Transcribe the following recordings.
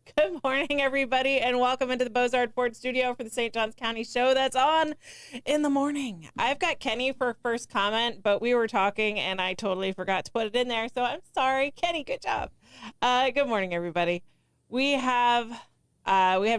Good morning, everybody, and welcome into the Bozard Ford studio for the St. Johns County show that's on in the morning. I've got Kenny for first comment, but we were talking and I totally forgot to put it in there, so I'm sorry. Kenny, good job. Good morning, everybody. We have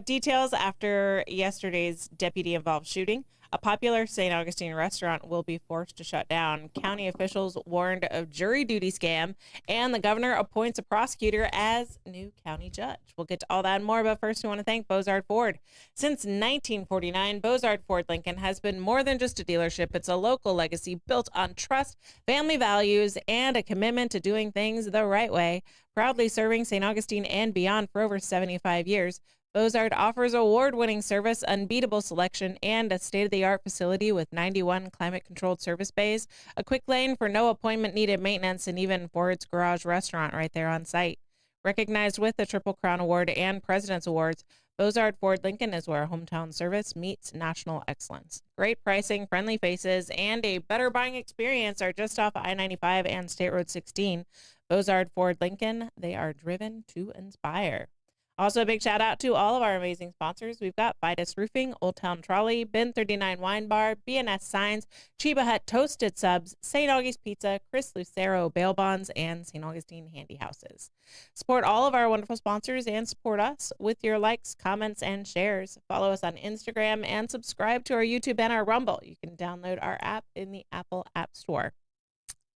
details after yesterday's deputy-involved shooting. A popular St. Augustine restaurant will be forced to shut down. County officials warned of jury duty scam, and the governor appoints a prosecutor as new county judge. We'll get to all that and more, but first we want to thank Bozard Ford. Since 1949, Bozard Ford Lincoln has been more than just a dealership. It's a local legacy built on trust, family values, and a commitment to doing things the right way. Proudly serving St. Augustine and beyond for over 75 years, Bozard offers award-winning service, unbeatable selection, and a state-of-the-art facility with 91 climate-controlled service bays, a quick lane for no appointment-needed maintenance, and even Ford's Garage restaurant right there on site. Recognized with the Triple Crown Award and President's Awards, Bozard Ford Lincoln is where hometown service meets national excellence. Great pricing, friendly faces, and a better buying experience are just off I-95 and State Road 16. Bozard Ford Lincoln, they are driven to inspire. Also, a big shout out to all of our amazing sponsors. We've got Vitus Roofing, Old Town Trolley, Bin 39 Wine Bar, BNS Signs, Chiba Hut Toasted Subs, St. Augie's Pizza, Chris Lucero Bail Bonds, and St. Augustine Handy Houses. Support all of our wonderful sponsors and support us with your likes, comments, and shares. Follow us on Instagram and subscribe to our YouTube and our Rumble. You can download our app in the Apple App Store.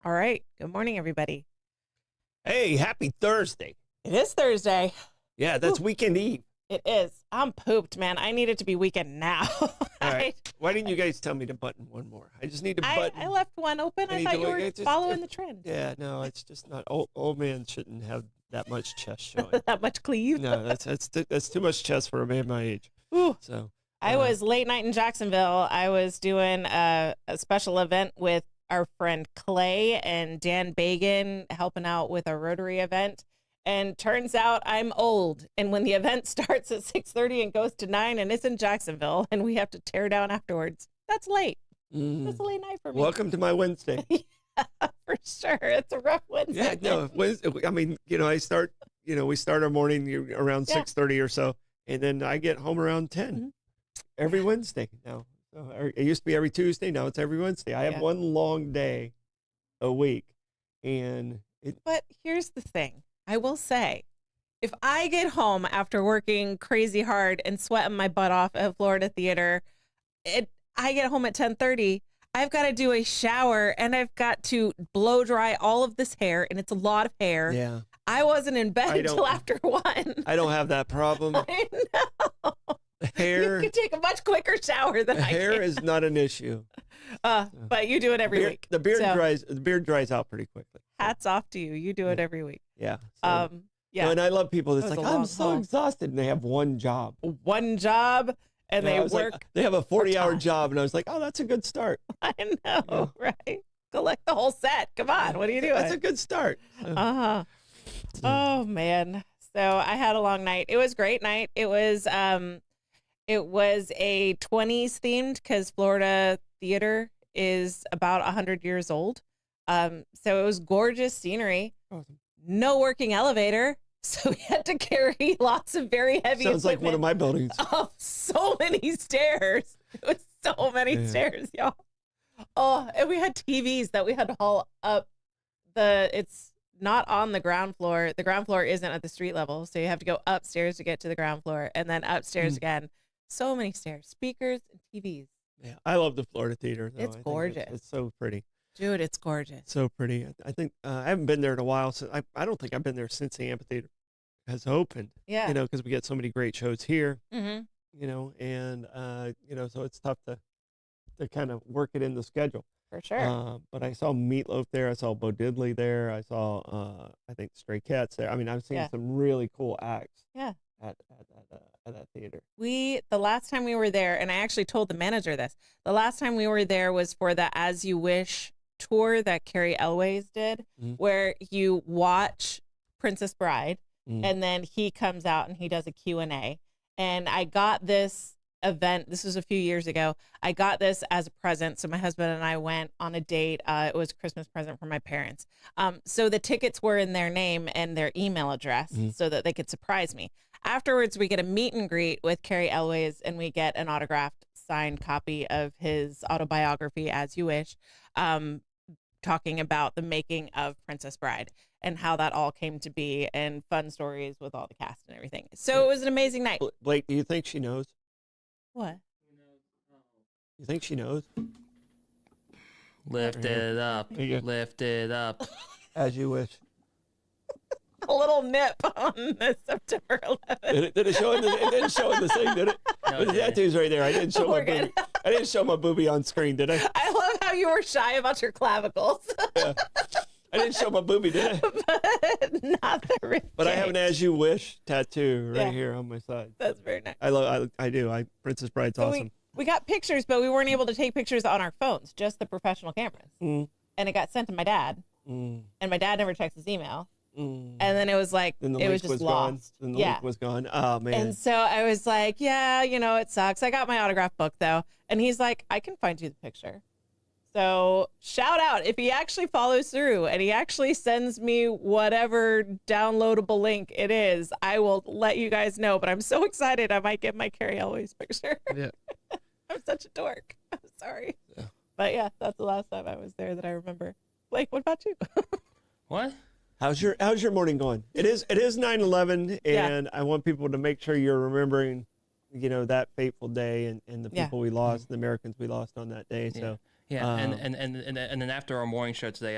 All right. Good morning, everybody. Hey, happy Thursday. It is Thursday. Yeah, that's weekend eve. It is. I'm pooped, man. I need it to be weekend now. All right. Why didn't you guys tell me to button one more? I just need to button. I left one open. I thought you were following the trend. Yeah, no, it's just not. Old man shouldn't have that much chest showing. That much cleave. No, that's too much chest for a man my age. Ooh. So I was late night in Jacksonville. I was doing a special event with our friend Clay and Dan Bagan, helping out with a Rotary event. And turns out I'm old. And when the event starts at 6:30 and goes to 9 and it's in Jacksonville and we have to tear down afterwards, that's late. That's a late night for me. Welcome to my Wednesday. Yeah, for sure. It's a rough Wednesday. Yeah, no, Wednesday. I mean, we start our morning around 6:30 or so, and then I get home around 10 every Wednesday now. So it used to be every Tuesday. Now it's every Wednesday. I have one long day a week. But here's the thing. I will say, if I get home after working crazy hard and sweating my butt off at Florida Theater, I get home at 10:30. I've got to do a shower and I've got to blow dry all of this hair, and it's a lot of hair. Yeah. I wasn't in bed until after 1. I don't have that problem. I know. Hair. You can take a much quicker shower than I can. Hair is not an issue. But you do it every week. The beard dries out pretty quickly. Hats off to you. You do it every week. Yeah. Yeah. No, and I love people that's like, I'm so exhausted, and they have one job. One job, and they work. They have a 40-hour job, and I was like, oh, that's a good start. I know, right? Collect the whole set. Come on, what are you doing? That's a good start. Oh man. So I had a long night. It was a great night. It was a 20s themed because Florida Theater is about 100 years old. So it was gorgeous scenery. Awesome. No working elevator, so we had to carry lots of very heavy Sounds like one of my buildings. Up so many stairs. It was so many stairs, y'all. Oh, and we had TVs that we had to haul up. It's not on the ground floor. The ground floor isn't at the street level, so you have to go upstairs to get to the ground floor, and then upstairs again. So many stairs, speakers, and TVs. Yeah, I love the Florida Theater. Though. It's gorgeous. It's so pretty. Dude, it's gorgeous. So pretty. I think I haven't been there in a while. So I don't think I've been there since the amphitheater has opened. Yeah. Because we get so many great shows here. Mm-hmm. So it's tough to kind of work it in the schedule. For sure. But I saw Meatloaf there. I saw Bo Diddley there. I saw I think Stray Cats there. I mean, I've seen some really cool acts. Yeah. At that theater. The last time we were there, and I actually told the manager this, the last time we were there was for the As You Wish tour that Carrie Elways did, where you watch Princess Bride, and then he comes out and he does a Q&A. And I got this event. This was a few years ago. I got this as a present. So my husband and I went on a date. It was a Christmas present for my parents. So the tickets were in their name and their email address so that they could surprise me. Afterwards, we get a meet and greet with Carrie Elways, and we get an autographed signed copy of his autobiography, As You Wish, talking about the making of Princess Bride and how that all came to be, and fun stories with all the cast and everything. So it was an amazing night. Blake, do you think she knows? What? You think she knows? Lift it up. Lift it up. As You Wish. A little nip on the September 11th. Did it show in the? It didn't show in the thing, did it? No, The tattoo's right there. I didn't show my boobie. I didn't show my boobie on screen, did I? I love how you were shy about your clavicles. Yeah. I didn't show my boobie, did I? But not the rib But I have cage. an As You Wish tattoo right Yeah. here on my side. That's very nice. I do. Princess Bride's So awesome. we got pictures, but we weren't able to take pictures on our phones, just the professional cameras. Mm. And it got sent to my dad, Mm. and my dad never checks his email. Mm. And then it was like, Then the it was link just gone. lost. Then the Yeah. link was gone. Oh man. And so I was like, yeah, it sucks. I got my autograph book though. And he's like, I can find you the picture. So shout out if he actually follows through and he actually sends me whatever downloadable link it is, I will let you guys know. But I'm so excited. I might get my Carrie Elways picture. Yeah. I'm such a dork. I'm sorry. Yeah. But yeah, that's the last time I was there that I remember. Blake, what about you? What? How's your morning going? It is 9/11, and I want people to make sure you're remembering, that fateful day and the Yeah. people we lost, the Americans we lost on that day. So Yeah, and then after our morning show today,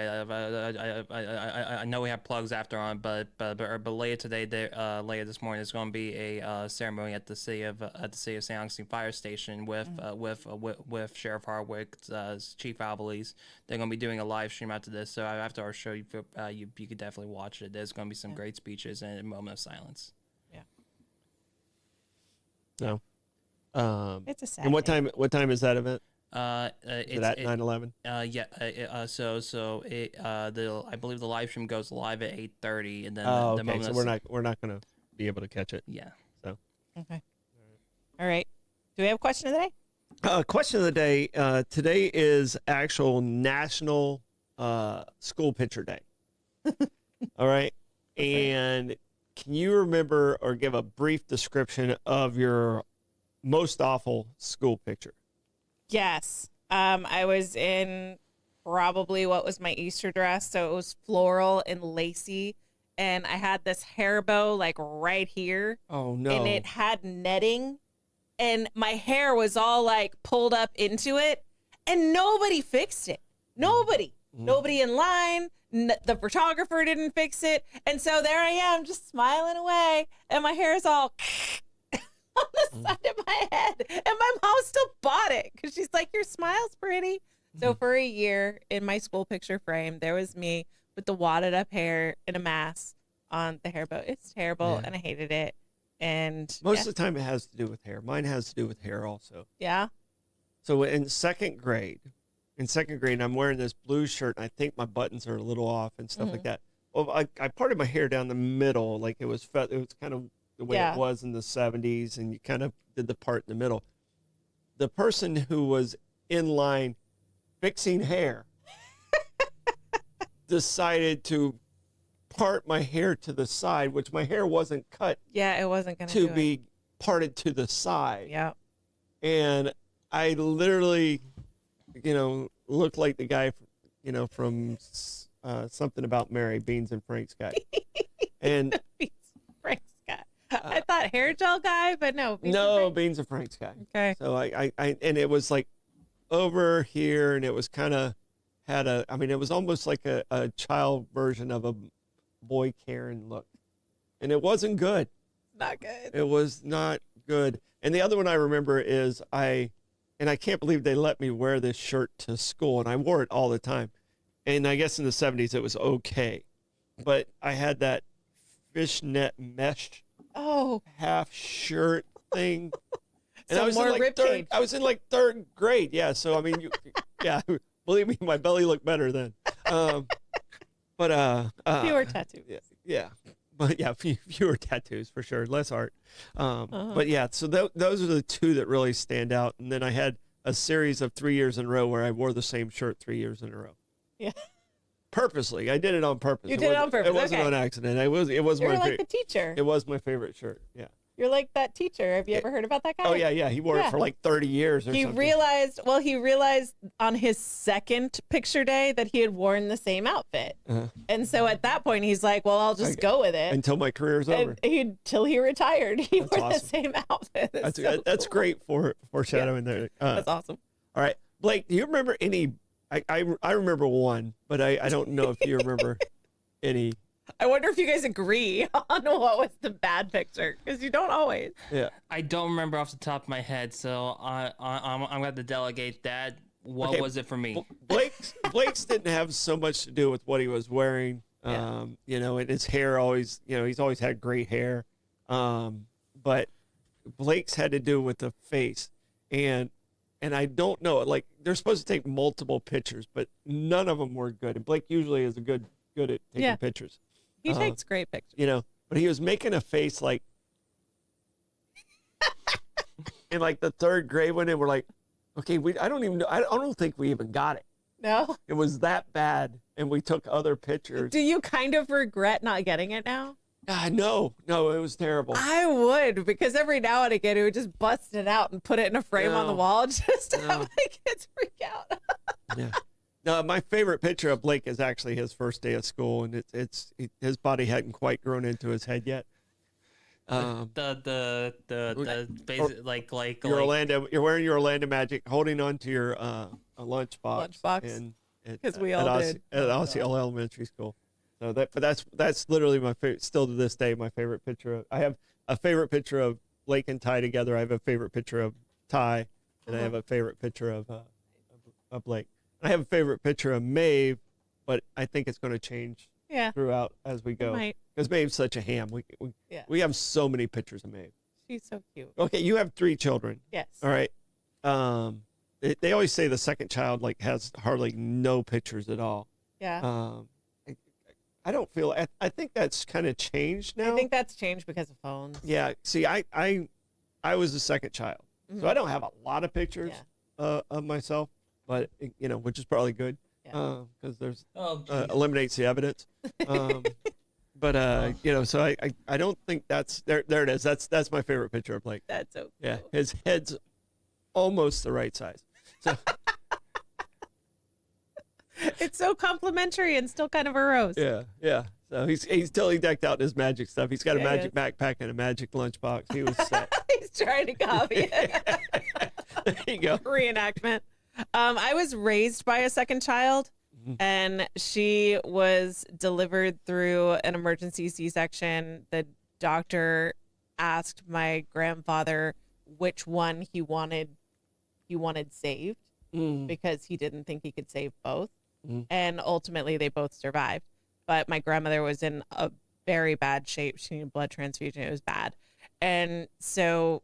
I know we have plugs after on, but later today, later this morning, there's going to be a ceremony at the city of St. Augustine Fire Station with Sheriff Hardwick's Chief Albalese. They're going to be doing a live stream after this, so after our show, you could definitely watch it. There's going to be some great speeches and a moment of silence. no. It's a sad And what day. time is that event? It's Is it at 9/11? I believe the live stream goes live at 8:30, and then Oh, the okay. moment So of we're not gonna be able to catch it. yeah. Okay. All right. Do we have a question of the day? Question of the day. Today is actual National School Picture Day. All right. And can you remember or give a brief description of your most awful school picture? Yes. I was in probably what was my Easter dress. So it was floral and lacy. And I had this hair bow like right here. Oh no. And it had netting. And my hair was all like pulled up into it. And nobody fixed it. Nobody. Nobody in line. The photographer didn't fix it. And so there I am just smiling away. And my hair is all on the side of my head. And my mom still bought it because she's like, your smile's pretty. So for a year in my school picture frame, there was me with the wadded up hair in a mask on the hair bow. It's terrible. Yeah. And I hated it. And Most of the time it has to do with hair. Mine has to do with hair also. yeah. So in second grade, I'm wearing this blue shirt, and I think my buttons are a little off and stuff like that. Well, I parted my hair down the middle, like it was kind of the way Yeah. it was in the 70s, and you kind of did the part in the middle. The person who was in line fixing hair decided to part my hair to the side, which my hair wasn't cut Yeah, it wasn't going to do be parted to the side. it. Yeah. And I literally, looked like the guy, from Something About Mary, Beans and Frank's guy. And Frank Scott. I thought hair gel guy, but no. Beans and no, Frank. Beans and Frank's guy. Okay. So I and it was like over here, and it was kind of it was almost like a child version of a boy Karen look. And it wasn't good. Not good. It was not good. And the other one I remember is I can't believe they let me wear this shirt to school, and I wore it all the time. And I guess in the 70s it was okay. But I had that fishnet mesh Oh, half shirt thing. And So I was more in like ribcage. I was in like third grade. Yeah. So I mean, yeah, believe me, my belly looked better then. But fewer tattoos. yeah. but yeah, fewer tattoos for sure, less art. Uh-huh. But yeah, so those are the two that really stand out. And then I had a series of 3 years in a row where I wore the same shirt 3 years in a row. Yeah. Purposely, I did it on purpose. You did it on purpose. It wasn't okay. on accident. It was You're my like favorite. the teacher. It was my favorite shirt. Yeah. You're like that teacher. Have you ever heard about that guy? Oh yeah. He wore Yeah. it for like 30 years or He something. realized on his second picture day that he had worn the same outfit. And so at that point, he's like, well, I'll just go with it. Until my career's over. And till he retired, he That's wore the awesome. same outfit. That's cool. great for foreshadowing there. That's awesome. All right, Blake, do you remember any? I remember one, but I don't know if you remember any. I wonder if you guys agree on what was the bad picture, because you don't always. Yeah. I don't remember off the top of my head, so I'm going to delegate that. What Okay, was it for me? Blake's didn't have so much to do with what he was wearing. Yeah. And his hair always, he's always had great hair. But Blake's had to do with the face. And I don't know, like they're supposed to take multiple pictures, but none of them were good. And Blake usually is good at taking pictures. He takes great pictures. But he was making a face like in like the third grade one, and we're like, okay, I don't even know. I don't think we even got it. No? It was that bad, and we took other pictures. Do you kind of regret not getting it now? No, it was terrible. I would, because every now and again, it would just bust it out and put it in a frame on the No. wall just to have No. my kids freak out. Yeah. No, my favorite picture of Blake is actually his first day of school, and his body hadn't quite grown into his head yet. The basic You're wearing your Orlando Magic, holding on to your lunchbox. Lunchbox. 'Cause we all did. At Osceola Elementary School. So that's literally my favorite. Still to this day, my favorite picture. I have a favorite picture of Blake and Ty together. I have a favorite picture of Ty, and I have a favorite picture of Blake. I have a favorite picture of Maeve, but I think it's going to change Yeah. throughout as we go. Might. Because Maeve's such a ham. Yeah. We have so many pictures of Maeve. She's so cute. Okay, you have 3 children. Yes. All right. They always say the second child has hardly no pictures at all. Yeah. I don't feel. I think that's kind of changed now. I think that's changed because of phones. Yeah. See, I was the second child, so I don't have a lot of pictures of myself, but which is probably good because there's eliminates the evidence. But so I don't think that's there. There it is. That's my favorite picture of Blake. That's so cool. Yeah, his head's almost the right size. So It's so complimentary and still kind of a rose. yeah. So he's totally decked out in his magic stuff. He's got a Yeah, he magic backpack and a magic lunchbox. He was set. He's trying to copy it. There you go. Reenactment. I was raised by a second child, and she was delivered through an emergency C-section. The doctor asked my grandfather which one he wanted saved because he didn't think he could save both. And ultimately they both survived. But my grandmother was in a very bad shape. She needed a blood transfusion. It was bad. And so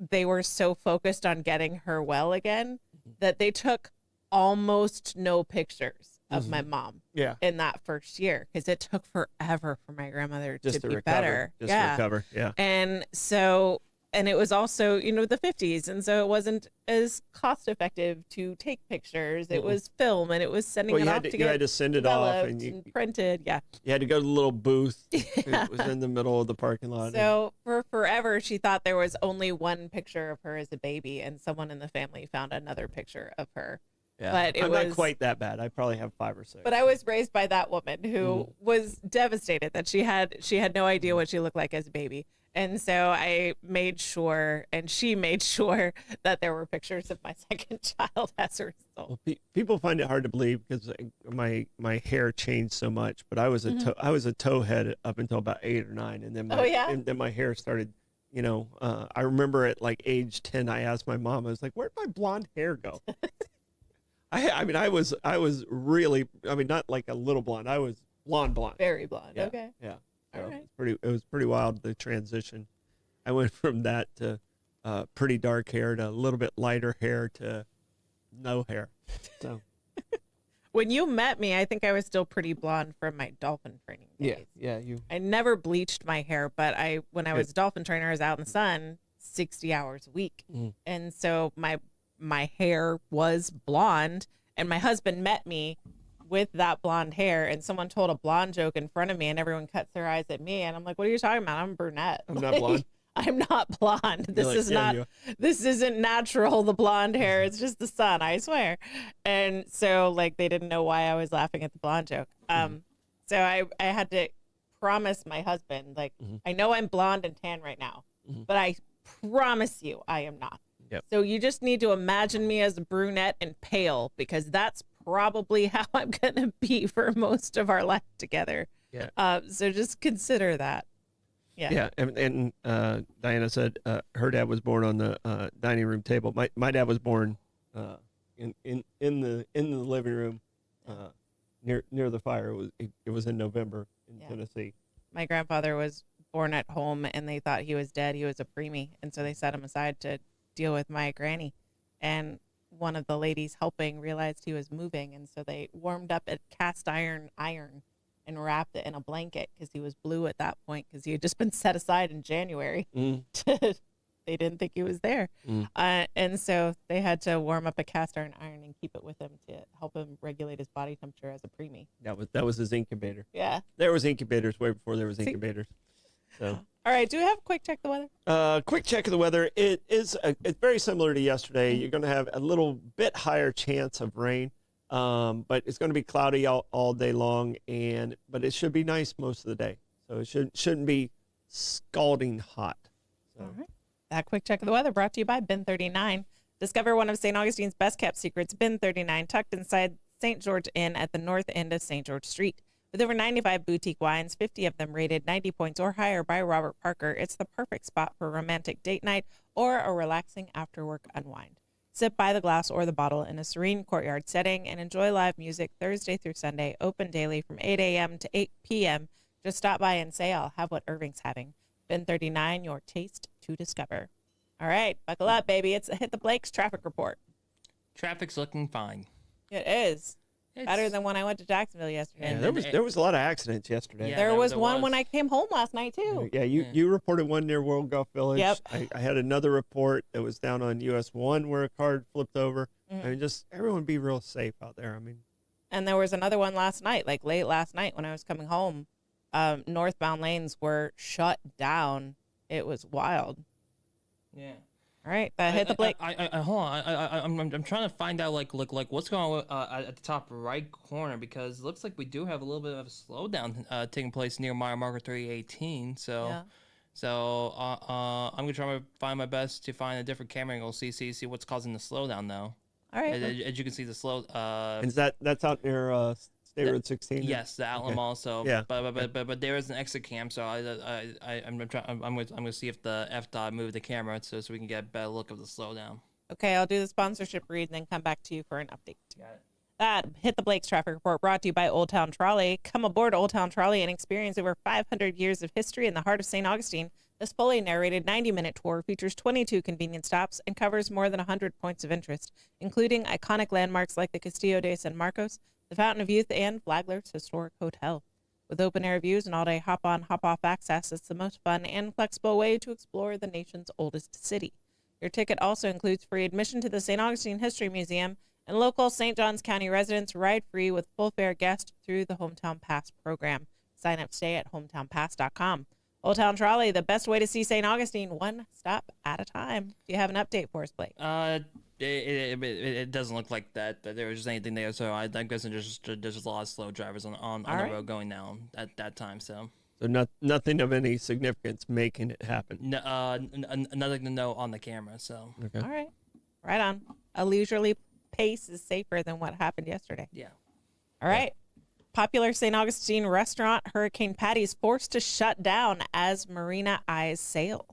they were so focused on getting her well again that they took almost no pictures of my mom in that first year because it took forever for my grandmother to be recover. better. Just to recover. Yeah. And so, and it was also, the 50s. And so it wasn't as cost effective to take pictures. It was film and it was sending it off to you get had to send it off developed and and printed. Yeah. you had to go to the little booth. Yeah. It was in the middle of the parking lot. So for forever, she thought there was only one picture of her as a baby, and someone in the family found another picture of her. yeah. but it I'm was- not quite that bad. I probably have 5 or 6. But I was raised by that woman who was devastated that she had no idea what she looked like as a baby. And so I made sure, and she made sure, that there were pictures of my second child as a result. Well, people find it hard to believe because my hair changed so much. But I was a towhead up until about 8 or 9, and then and then my hair started. I remember at like age 10, I asked my mom. I was like, "Where'd my blonde hair go?" I was really. Not like a little blonde. I was blonde. Very blonde. Yeah. Okay. Yeah. All So right. it was pretty wild, the transition. I went from that to pretty dark hair to a little bit lighter hair to no hair. So When you met me, I think I was still pretty blonde from my dolphin training days. Yeah. You. I never bleached my hair, but when I was a dolphin trainer, I was out in the sun 60 hours a week. And so my hair was blonde, and my husband met me with that blonde hair, and someone told a blonde joke in front of me and everyone cuts their eyes at me, and I'm like, what are you talking about? I'm brunette. I'm not blonde. I'm not blonde. This like, is "Yeah, not, you this isn't natural, the blonde hair. It's just the sun, I swear. And so like they didn't know why I was laughing at the blonde joke. So I had to promise my husband, like, I know I'm blonde and tan right now, but I promise you I am not. Yep. So you just need to imagine me as a brunette and pale, because that's probably how I'm going to be for most of our life together. Yeah. So just consider that. Yeah, and Diana said her dad was born on the dining room table. My dad was born in the living room near the fire. It was in November in Tennessee. My grandfather was born at home, and they thought he was dead. He was a preemie, and so they set him aside to deal with my granny. And one of the ladies helping realized he was moving, and so they warmed up a cast iron and wrapped it in a blanket, because he was blue at that point, because he had just been set aside in January. They didn't think he was there. And so they had to warm up a cast iron and keep it with him to help him regulate his body temperature as a preemie. That was his incubator. Yeah. There was incubators way before there was incubators. So. All right. Do we have a quick check of the weather? Quick check of the weather. It's very similar to yesterday. You're going to have a little bit higher chance of rain. But it's going to be cloudy all day long, but it should be nice most of the day. So it shouldn't be scalding hot. So. All right. That quick check of the weather brought to you by Bin 39. Discover one of St. Augustine's best kept secrets, Bin 39, tucked inside St. George Inn at the north end of St. George Street. With over 95 boutique wines, 50 of them rated 90 points or higher by Robert Parker, it's the perfect spot for a romantic date night or a relaxing after-work unwind. Sit by the glass or the bottle in a serene courtyard setting and enjoy live music Thursday through Sunday, open daily from 8 a.m. to 8 p.m. Just stop by and say, I'll have what Irving's having. Bin 39, your taste to discover. All right, buckle up, baby. It's a Hit the Blake's traffic report. Traffic's looking fine. It is. Better than when I went to Jacksonville yesterday. Yeah, there was a lot of accidents yesterday. Yeah, there was one when I came home last night, too. Yeah, you reported one near World Golf Village. Yep. I had another report that was down on US 1 where a car flipped over. I mean, just everyone be real safe out there. I mean, and there was another one last night, like late last night when I was coming home. Northbound lanes were shut down. It was wild. Yeah. All right, Hit the Blake. Hold on. I'm trying to find out like what's going on at the top right corner, because it looks like we do have a little bit of a slowdown taking place near mile marker 318. So, I'm gonna try to find my best to find a different camera angle, see what's causing the slowdown now. All right. As you can see, the slow. and that's out near State Road 16. Yes, the Outlet Mall. So, Yeah. but there is an exit cam. So I'm gonna see if the FDOT moved the camera so we can get a better look of the slowdown. Okay, I'll do the sponsorship read and then come back to you for an update. Got it. That Hit the Blake's traffic report brought to you by Old Town Trolley. Come aboard Old Town Trolley and experience over 500 years of history in the heart of St. Augustine. This fully narrated 90-minute tour features 22 convenient stops and covers more than 100 points of interest, including iconic landmarks like the Castillo de San Marcos, the Fountain of Youth, and Flagler's Historic Hotel. With open-air views and all-day hop-on, hop-off access, it's the most fun and flexible way to explore the nation's oldest city. Your ticket also includes free admission to the St. Augustine History Museum, and local St. Johns County residents ride free with full-fare guests through the Hometown Pass program. Sign up today at hometownpass.com. Old Town Trolley, the best way to see St. Augustine, one stop at a time. Do you have an update for us, Blake? It doesn't look like that there was just anything there. So I'm guessing there's just a lot of slow drivers on the road going down at that time. So nothing of any significance making it happen. Nothing to know on the camera. So Okay. All right. Right on. A leisurely pace is safer than what happened yesterday. yeah. All right. Popular St. Augustine restaurant Hurricane Patty's forced to shut down as marina eyes sail.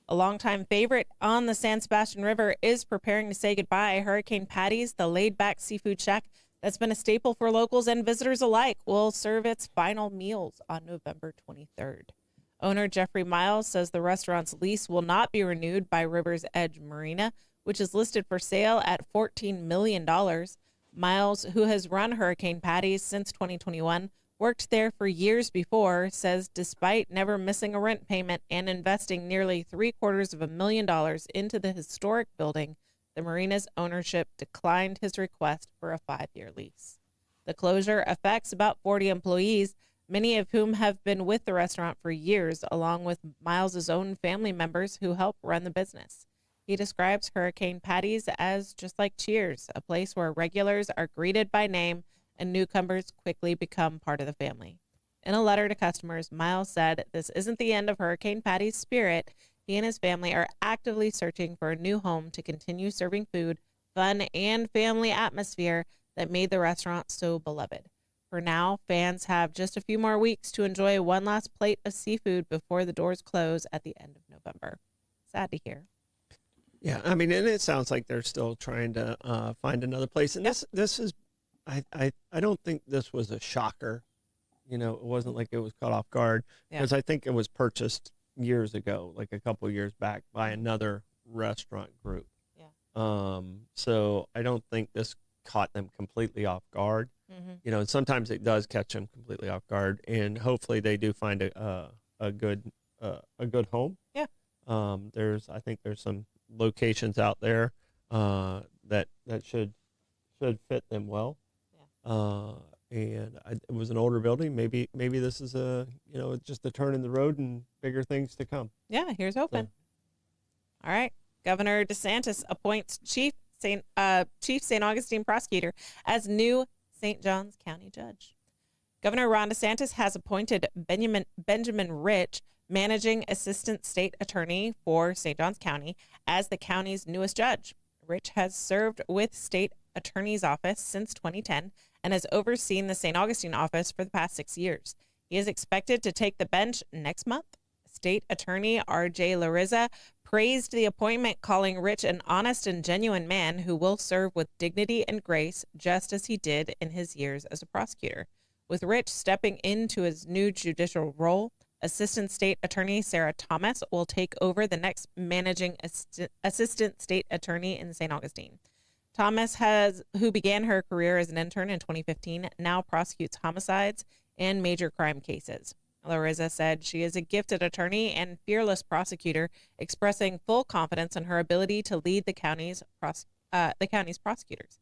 A longtime favorite on the San Sebastian River is preparing to say goodbye. Hurricane Patty's, the laid-back seafood shack that's been a staple for locals and visitors alike, will serve its final meals on November 23rd. Owner Jeffrey Miles says the restaurant's lease will not be renewed by River's Edge Marina, which is listed for sale at $14 million. Miles, who has run Hurricane Patty's since 2021, worked there for years before, says despite never missing a rent payment and investing nearly $750,000 into the historic building, the marina's ownership declined his request for a 5-year lease. The closure affects about 40 employees, many of whom have been with the restaurant for years, along with Miles's own family members who help run the business. He describes Hurricane Patty's as just like Cheers, a place where regulars are greeted by name and newcomers quickly become part of the family. In a letter to customers, Miles said, "This isn't the end of Hurricane Patty's spirit. He and his family are actively searching for a new home to continue serving food, fun, and family atmosphere that made the restaurant so beloved. For now, fans have just a few more weeks to enjoy one last plate of seafood before the doors close at the end of November." Sad to hear. Yeah, I mean, and it sounds like they're still trying to find another place. And this is, I don't think this was a shocker. You know, it wasn't like it was caught off guard, because I think it was purchased years ago, like a couple of years back, by another restaurant group. Yeah. So I don't think this caught them completely off guard. Mm-hmm. You know, and sometimes it does catch them completely off guard, and hopefully they do find a good home. Yeah. I think there's some locations out there that should fit them well. Yeah. And it was an older building. Maybe this is just a turn in the road and bigger things to come. Yeah, here's hoping. So. All right. Governor DeSantis appoints Chief St. Augustine prosecutor as new St. Johns County judge. Governor Ron DeSantis has appointed Benjamin Rich, managing assistant state attorney for St. Johns County, as the county's newest judge. Rich has served with state attorney's office since 2010 and has overseen the St. Augustine office for the past 6 years. He is expected to take the bench next month. State Attorney R.J. Larissa praised the appointment, calling Rich an honest and genuine man who will serve with dignity and grace, just as he did in his years as a prosecutor. With Rich stepping into his new judicial role, Assistant State Attorney Sarah Thomas will take over the next managing assistant state attorney in St. Augustine. Thomas, who began her career as an intern in 2015, now prosecutes homicides and major crime cases. Larissa said she is a gifted attorney and fearless prosecutor, expressing full confidence in her ability to lead the county's prosecutors.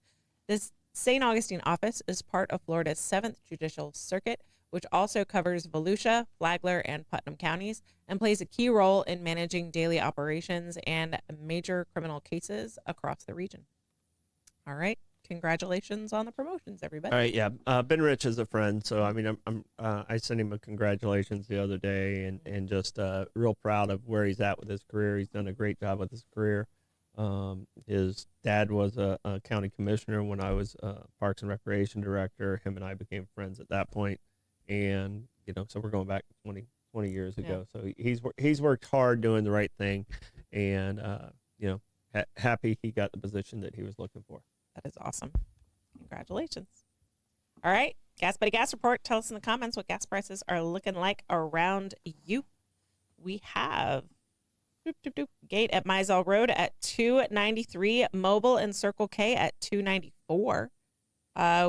This St. Augustine office is part of Florida's 7th Judicial Circuit, which also covers Volusia, Flagler, and Putnam counties, and plays a key role in managing daily operations and major criminal cases across the region. All right. Congratulations on the promotions, everybody. All right, yeah. Ben Rich is a friend, so I mean, I sent him a congratulations the other day, and just real proud of where he's at with his career. He's done a great job with his career. His dad was a county commissioner when I was Parks and Recreation director. Him and I became friends at that point, and so we're going back 20 years ago. Yeah. So he's worked hard doing the right thing, and happy he got the position that he was looking for. That is awesome. Congratulations. All right. Gas Buddy Gas Report. Tell us in the comments what gas prices are looking like around you. We have Gate at Mizell Road at $2.93. Mobile and Circle K at $2.94.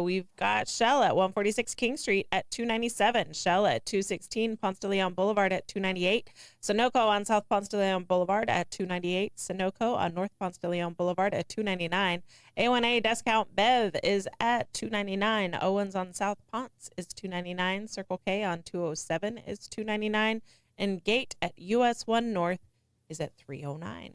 We've got Shell at 146 King Street at $2.97. Shell at 216 Ponce de Leon Boulevard at $2.98. Sunoco on South Ponce de Leon Boulevard at $2.98. Sunoco on North Ponce de Leon Boulevard at $2.99. A1A Discount Bev is at $2.99. Owens on South Ponce is $2.99. Circle K on 207 is $2.99. And Gate at US 1 North is at $3.09.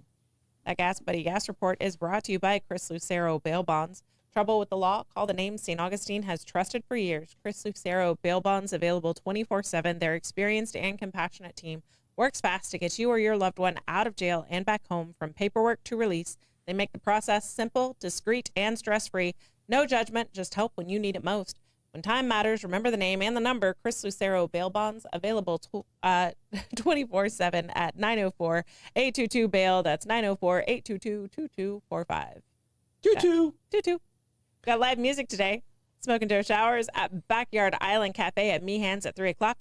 That Gas Buddy Gas Report is brought to you by Chris Lucero Bail Bonds. Trouble with the law? Call the name St. Augustine has trusted for years. Chris Lucero Bail Bonds, available 24/7. Their experienced and compassionate team works fast to get you or your loved one out of jail and back home, from paperwork to release. They make the process simple, discreet, and stress-free. No judgment, just help when you need it most. When time matters, remember the name and the number. Chris Lucero Bail Bonds, available 24/7 at 904-822-BAIL. That's 904-822-2245. Toot. Got live music today. Smoke and Dough Showers at Backyard Island Cafe at Meehan's at 3 o'clock.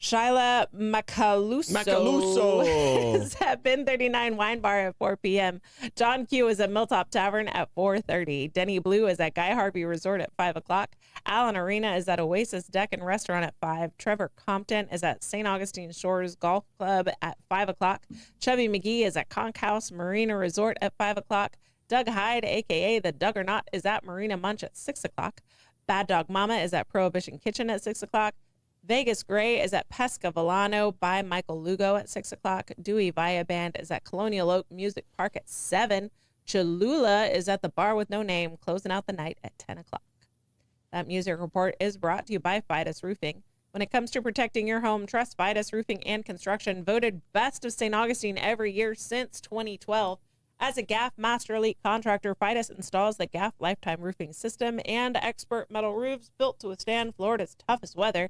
Shyla Macaluso Macaluso. is at Bin 39 Wine Bar at 4 p.m. John Q is at Milltop Tavern at 4:30. Denny Blue is at Guy Harvey Resort at 5 o'clock. Allen Arena is at Oasis Deck and Restaurant at 5. Trevor Compton is at St. Augustine Shores Golf Club at 5 o'clock. Chubby McGee is at Conch House Marina Resort at 5 o'clock. Doug Hyde, a.k.a. the Duggernaut, is at Marina Munch at 6 o'clock. Bad Dog Mama is at Prohibition Kitchen at 6 o'clock. Vegas Gray is at Pesca Villano by Michael Lugo at 6 o'clock. Dewey Via Band is at Colonial Oak Music Park at 7. Cholula is at the Bar with No Name, closing out the night at 10 o'clock. That music report is brought to you by Fidus Roofing. When it comes to protecting your home, trust Fidus Roofing and Construction, voted best of St. Augustine every year since 2012. As a GAF Master Elite contractor, Fidus installs the GAF Lifetime Roofing System and expert metal roofs built to withstand Florida's toughest weather.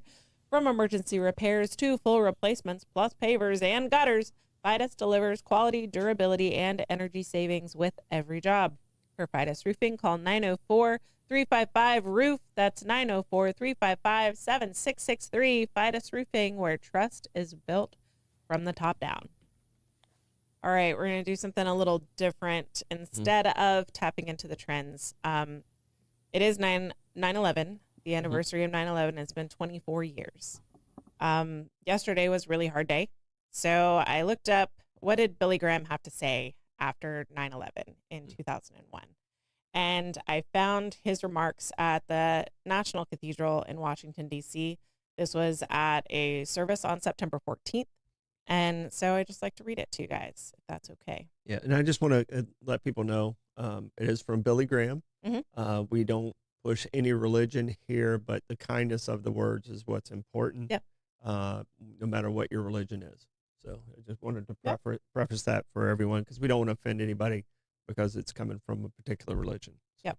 From emergency repairs to full replacements, plus pavers and gutters, Fidus delivers quality, durability, and energy savings with every job. For Fidus Roofing, call 904-355-ROOF. That's 904-355-7663. Fidus Roofing, where trust is built from the top down. All right, we're going to do something a little different. Instead of tapping into the trends, it is 9/11. The anniversary of 9/11 has been 24 years. Yesterday was a really hard day. So I looked up, what did Billy Graham have to say after 9/11 in 2001? And I found his remarks at the National Cathedral in Washington, D.C. This was at a service on September 14th. And so I just like to read it to you guys, if that's okay. Yeah, and I just want to let people know it is from Billy Graham. We don't push any religion here, but the kindness of the words is what's important. Yep. No matter what your religion is. So I just wanted to preface that for everyone, because we don't want to offend anybody because it's coming from a particular religion. Yep.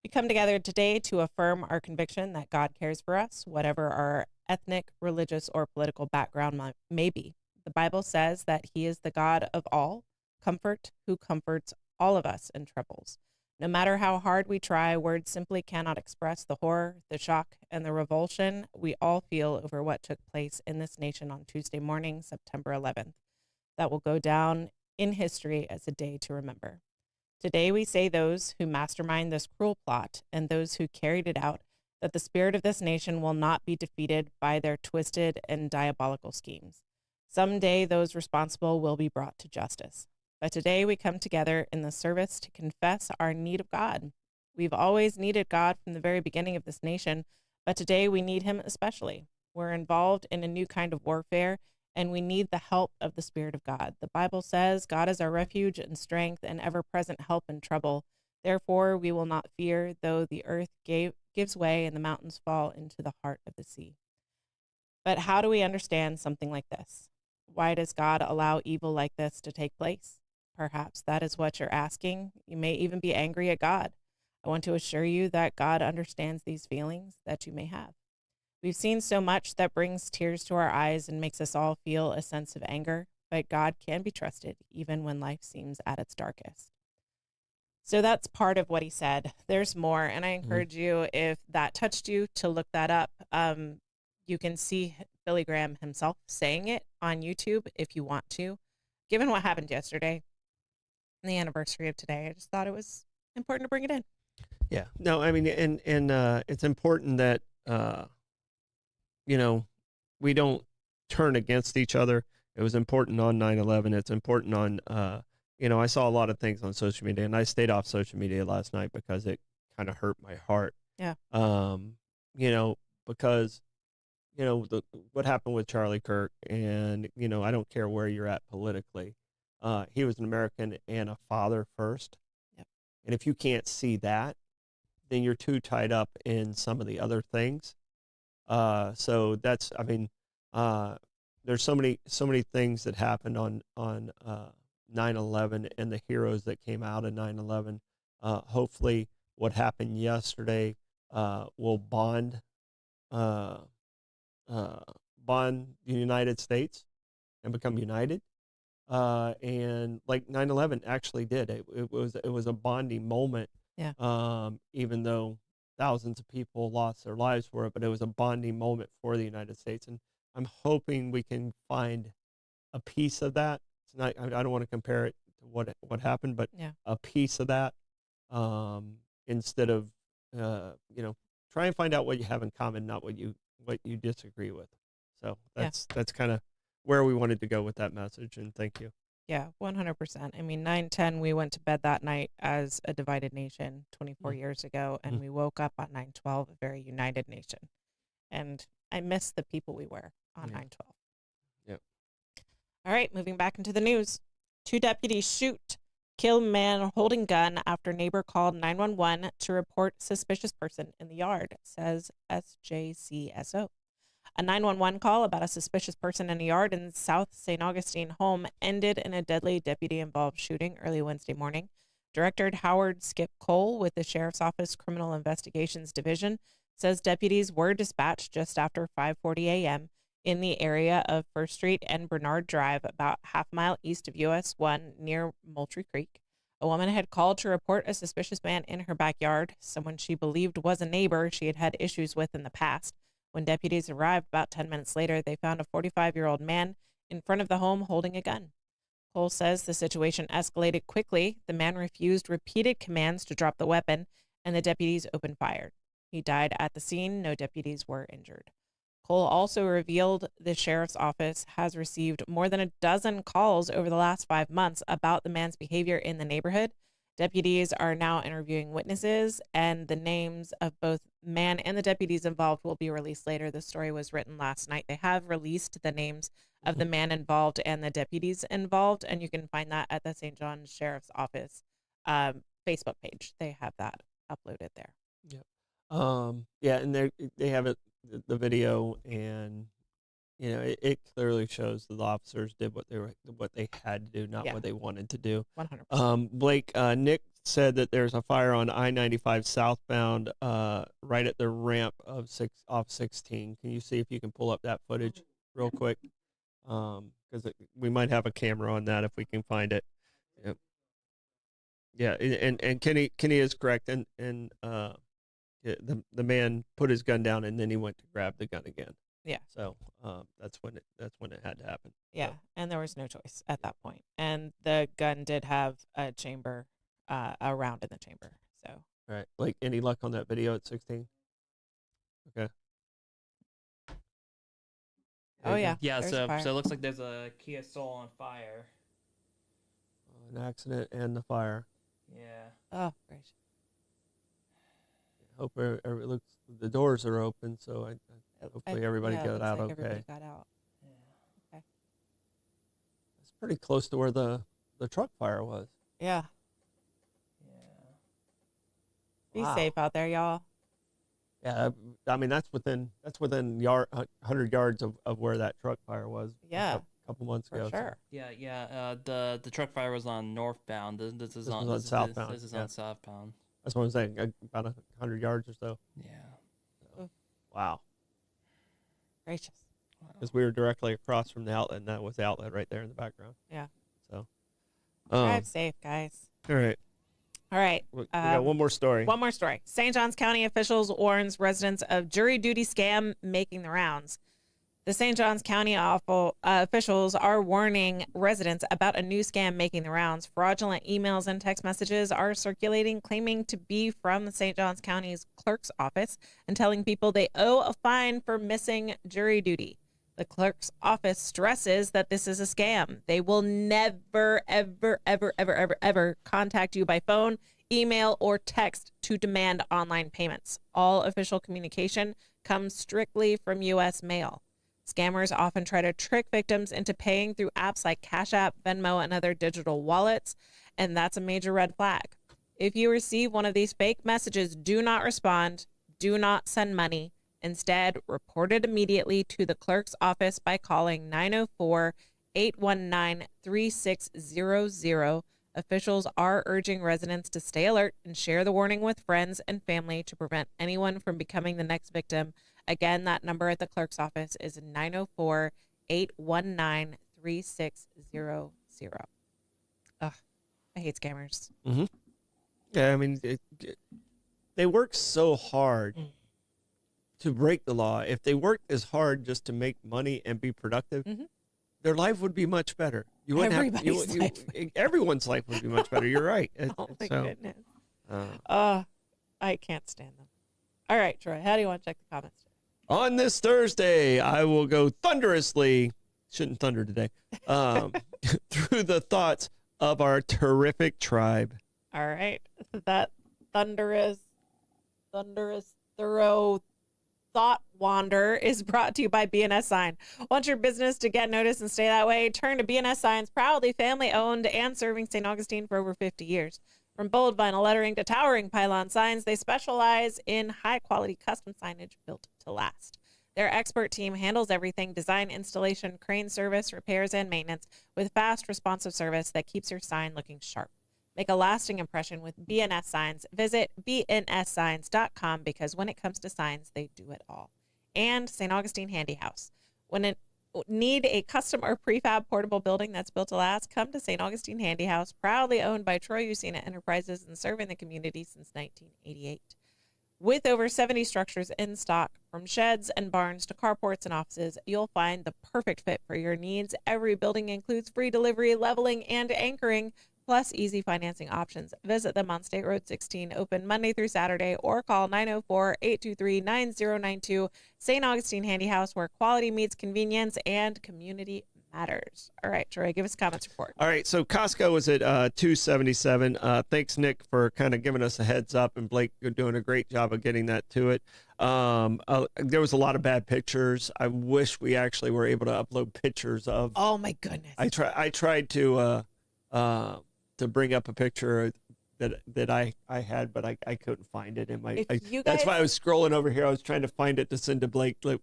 We come together today to affirm our conviction that God cares for us, whatever our ethnic, religious, or political background may be. The Bible says that he is the God of all comfort, who comforts all of us in troubles. No matter how hard we try, words simply cannot express the horror, the shock, and the revulsion we all feel over what took place in this nation on Tuesday morning, September 11th. That will go down in history as a day to remember. Today we say those who mastermind this cruel plot and those who carried it out, that the spirit of this nation will not be defeated by their twisted and diabolical schemes. Someday those responsible will be brought to justice. But today we come together in the service to confess our need of God. We've always needed God from the very beginning of this nation, but today we need him especially. We're involved in a new kind of warfare, and we need the help of the Spirit of God. The Bible says God is our refuge and strength and ever-present help in trouble. Therefore, we will not fear, though the earth gives way and the mountains fall into the heart of the sea. But how do we understand something like this? Why does God allow evil like this to take place? Perhaps that is what you're asking. You may even be angry at God. I want to assure you that God understands these feelings that you may have. We've seen so much that brings tears to our eyes and makes us all feel a sense of anger, but God can be trusted even when life seems at its darkest. So that's part of what he said. There's more, and I encourage you, if that touched you, to look that up. You can see Billy Graham himself saying it on YouTube if you want to. Given what happened yesterday, and the anniversary of today, I just thought it was important to bring it in. Yeah. No, I mean, and it's important that, we don't turn against each other. It was important on 9/11. It's important on, I saw a lot of things on social media, and I stayed off social media last night because it kind of hurt my heart. Yeah. Because, what happened with Charlie Kirk, and, I don't care where you're at politically. He was an American and a father first. Yep. And if you can't see that, then you're too tied up in some of the other things. So that's, there's so many things that happened on 9/11 and the heroes that came out of 9/11. Hopefully what happened yesterday will bond the United States and become united. And like 9/11 actually did. It was a bonding moment. Yeah. Even though thousands of people lost their lives for it, but it was a bonding moment for the United States. And I'm hoping we can find a piece of that. It's not. I don't want to compare it to what happened, but Yeah. a piece of that, instead of try and find out what you have in common, not what you disagree with. So that's kind of where we wanted to go with that message. And thank you. Yeah, 100%. I mean, 9/10, we went to bed that night as a divided nation 24 years ago, and we woke up on 9/12, a very united nation. And I miss the people we were on 9/12. Yep. All right, moving back into the news. 2 deputies shoot, kill man holding gun after neighbor called 911 to report suspicious person in the yard, says SJCSO. A 911 call about a suspicious person in a yard in South St. Augustine home ended in a deadly deputy-involved shooting early Wednesday morning. Director Howard Skip Cole with the Sheriff's Office Criminal Investigations Division says deputies were dispatched just after 5:40 a.m. in the area of First Street and Bernard Drive, about half a mile east of US 1 near Moultrie Creek. A woman had called to report a suspicious man in her backyard, someone she believed was a neighbor she had had issues with in the past. When deputies arrived about 10 minutes later, they found a 45-year-old man in front of the home holding a gun. Cole says the situation escalated quickly. The man refused repeated commands to drop the weapon, and the deputies opened fire. He died at the scene. No deputies were injured. Cole also revealed the sheriff's office has received more than a dozen calls over the last 5 months about the man's behavior in the neighborhood. Deputies are now interviewing witnesses, and the names of both man and the deputies involved will be released later. The story was written last night. They have released the names of the man involved and the deputies involved, and you can find that at the St. John Sheriff's Office Facebook page. They have that uploaded there. Yep. Yeah, and they have it, the video, and it clearly shows that the officers did what they had to do, not what they wanted to do. 100%. Blake, Nick said that there's a fire on I-95 southbound, right at the ramp of off 16. Can you see if you can pull up that footage real quick? Because we might have a camera on that if we can find it. Yep. Yeah, and Kenny is correct, and the man put his gun down and then he went to grab the gun again. Yeah. So that's when it had to happen. Yeah, So, and there was no choice at that point. And the gun did have a chamber, a round in the chamber. So. all right. Like, any luck on that video at 16? Okay. Oh yeah. Yeah, there's so a fire. it looks like there's a Kia Soul on fire. An accident and the fire. Yeah. Oh, great. Hope it looks, the doors are open, so hopefully everybody it got looks out like okay. Everybody got out. Yeah. Okay. It's pretty close to where the truck fire was. Yeah. Yeah. Be Wow. safe out there, y'all. Yeah, I mean that's within 100 yards of where that truck fire was. Yeah. A couple months For ago. so- sure. Yeah. The truck fire was on northbound. This is This on was on southbound, This is yeah. on southbound. That's what I'm saying. About 100 yards or so. Yeah. Wow. Gracious. Because we were directly across from the outlet, and that was the outlet right there in the background. Yeah. So. Drive safe, guys. All right. All right. We got one more story. One more story. St. Johns County officials warns residents of jury duty scam making the rounds. The St. Johns County officials are warning residents about a new scam making the rounds. Fraudulent emails and text messages are circulating, claiming to be from the St. Johns County's clerk's office and telling people they owe a fine for missing jury duty. The clerk's office stresses that this is a scam. They will never, ever, ever, ever, ever, ever contact you by phone, email, or text to demand online payments. All official communication comes strictly from U.S. mail. Scammers often try to trick victims into paying through apps like Cash App, Venmo, and other digital wallets, and that's a major red flag. If you receive one of these fake messages, do not respond, do not send money. Instead, report it immediately to the clerk's office by calling 904-819-3600. Officials are urging residents to stay alert and share the warning with friends and family to prevent anyone from becoming the next victim. Again, that number at the clerk's office is 904-819-3600. Ugh, I hate scammers. Mm-hmm. Yeah, I mean, they work so hard to break the law. If they worked as hard just to make money and be productive, their life would be much better. You wouldn't Everybody's life. Everyone's life would be much better. You're right. Oh my So, goodness. uh, I can't stand them. All right, Troy, how do you want to check the comments? on this Thursday, I will go thunderously, shouldn't thunder today, through the thoughts of our terrific tribe. All right. That thunderous, thorough thought wander is brought to you by BNS Sign. Want your business to get noticed and stay that way? Turn to BNS Signs, proudly family owned and serving St. Augustine for over 50 years. From bold vinyl lettering to towering pylon signs, they specialize in high quality custom signage built to last. Their expert team handles everything: design, installation, crane service, repairs, and maintenance with fast, responsive service that keeps your sign looking sharp. Make a lasting impression with BNS Signs. Visit bnssigns.com because when it comes to signs, they do it all. And St. Augustine Handy House. When it need a custom or prefab portable building that's built to last, come to St. Augustine Handy House, proudly owned by Troy Usina Enterprises and serving the community since 1988. With over 70 structures in stock, from sheds and barns to carports and offices, you'll find the perfect fit for your needs. Every building includes free delivery, leveling, and anchoring, plus easy financing options. Visit them on State Road 16, open Monday through Saturday, or call 904-823-9092. St. Augustine Handy House, where quality meets convenience and community matters. All right, Troy, give us a comments report. All right, so Costco was at 277. Thanks, Nick, for kind of giving us a heads up, and Blake, you're doing a great job of getting that to it. There was a lot of bad pictures. I wish we actually were able to upload pictures of. Oh my goodness! I tried to bring up a picture that I had, but I couldn't find it in my. That's why I was scrolling over here. I was trying to find it to send to Blake, like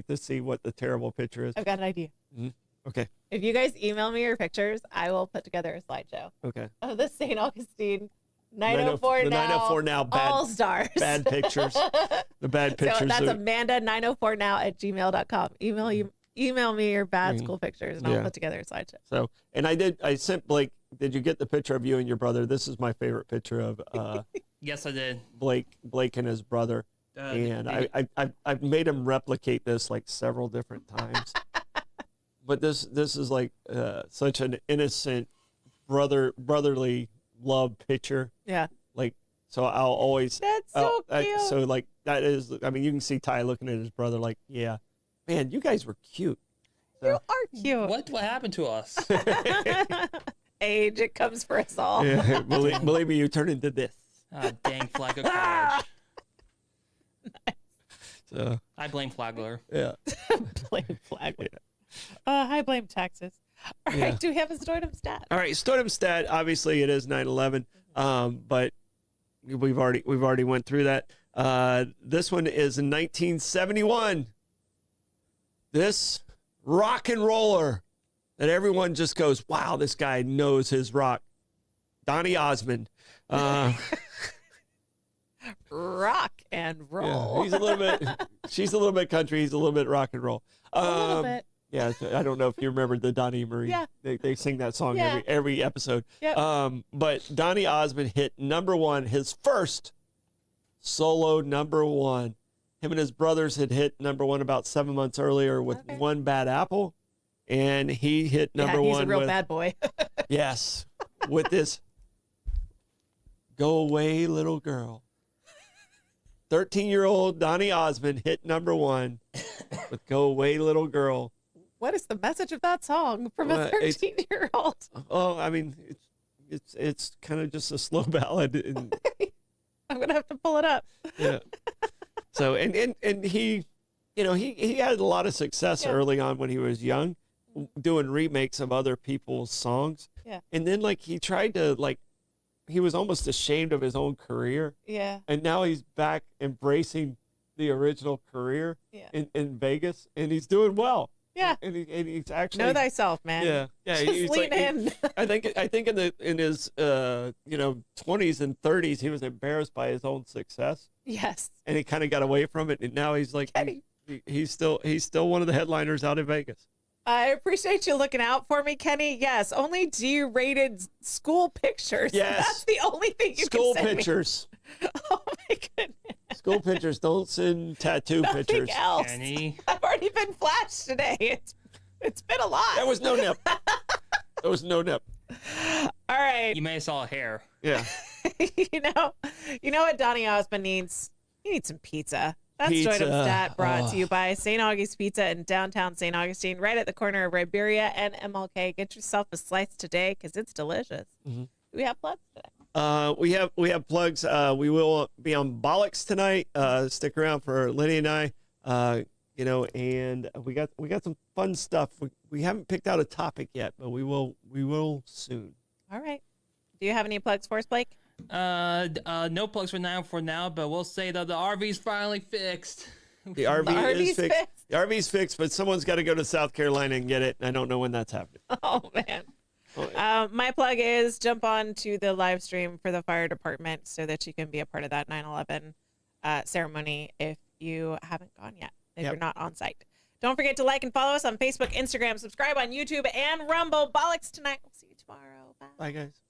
to see what the terrible picture is. I've got an idea. Mm-hmm. Okay. If you guys email me your pictures, I will put together a slideshow. Okay. Of the St. Augustine 904 the 904 now bad, All Stars. Bad pictures. The bad pictures. So that's Amanda904now@gmail.com. Email me your bad school pictures, and I'll put together a slideshow. So, and I sent Blake. Did you get the picture of you and your brother? This is my favorite picture of. Yes, I did. Blake and his brother, and I've made him replicate this like several different times. But this is like such an innocent brotherly love picture. Yeah. Like, so I'll always. That's so cute. So like that is. I mean, you can see Ty looking at his brother like, yeah, man, you guys were cute. So, you are cute. What happened to us? Age, it comes for us all. Yeah, believe me, you turn into this. Dang flag of college. Nice. So I blame Flagler. yeah. Blame Flagler. I blame Texas. All right, do we have a Stoidum stat? All right, Stoidum stat. Obviously, it is 9/11, but we've already went through that. This one is in 1971. This rock and roller that everyone just goes, wow, this guy knows his rock. Donny Osmond. Rock and roll. Yeah, he's a little bit. She's a little bit country. He's a little bit rock and roll. A little bit. Yeah, I don't know if you remember the Donnie Marie. Yeah. They sing that song Yeah. every episode. Yep. But Donny Osmond hit #1, his first solo #1. Him and his brothers had hit #1 about 7 months earlier with One Bad Apple, and he hit #1. He's a real bad boy. Yes, with this "Go Away, Little Girl." 13-year-old Donny Osmond hit #1 with "Go Away, Little Girl." What is the message of that song from a 13-year-old? Oh, I mean, it's kind of just a slow ballad. And, I'm gonna have to pull it up. yeah. So and he, he had a lot of success early on when he was young, doing remakes of other people's songs. Yeah. And then he tried to he was almost ashamed of his own career. Yeah. And now he's back embracing the original career in Vegas, and he's doing well. Yeah. And he's actually Know thyself, man. Yeah. Just He's lean in. I think in his 20s and 30s he was embarrassed by his own success, Yes. and he kind of got away from it, and now he's like he's still one of the headliners out in Vegas. I appreciate you looking out for me, Kenny. Yes, only G-rated school pictures. Yes. That's the only thing you School can send pictures. me. Oh my goodness. School pictures. Don't send tattoo Nothing pictures. else. Kenny. I've already been flashed today. It's been a lot. There was no nip. There was no nip. All right. You may have saw hair. Yeah. you know what Donnie Osmond needs? He needs some pizza. That's Pizza. Joy Stat brought Oh. to you by St. August Pizza in downtown St. Augustine, right at the corner of Riberia and MLK. Get yourself a slice today because it's delicious. Mhm. Do we have plugs today? We have plugs. We will be on Bollocks tonight. Stick around for Lenny and I. And we got some fun stuff. We haven't picked out a topic yet, but we will soon. All right. Do you have any plugs for us, Blake? No plugs for now, but we'll say that the RV's finally fixed. The RV RV's is fixed. fixed. The RV's fixed, but someone's got to go to South Carolina and get it. And I don't know when that's happening. Oh, man. Oh, My plug is jump on to the live stream for the fire department so that you can be a part of that 9/11 ceremony if you haven't gone yet, if Yep. you're not on site. Don't forget to like and follow us on Facebook, Instagram, subscribe on YouTube, and Rumble. Bollocks tonight. We'll see you tomorrow. Bye. Bye, guys.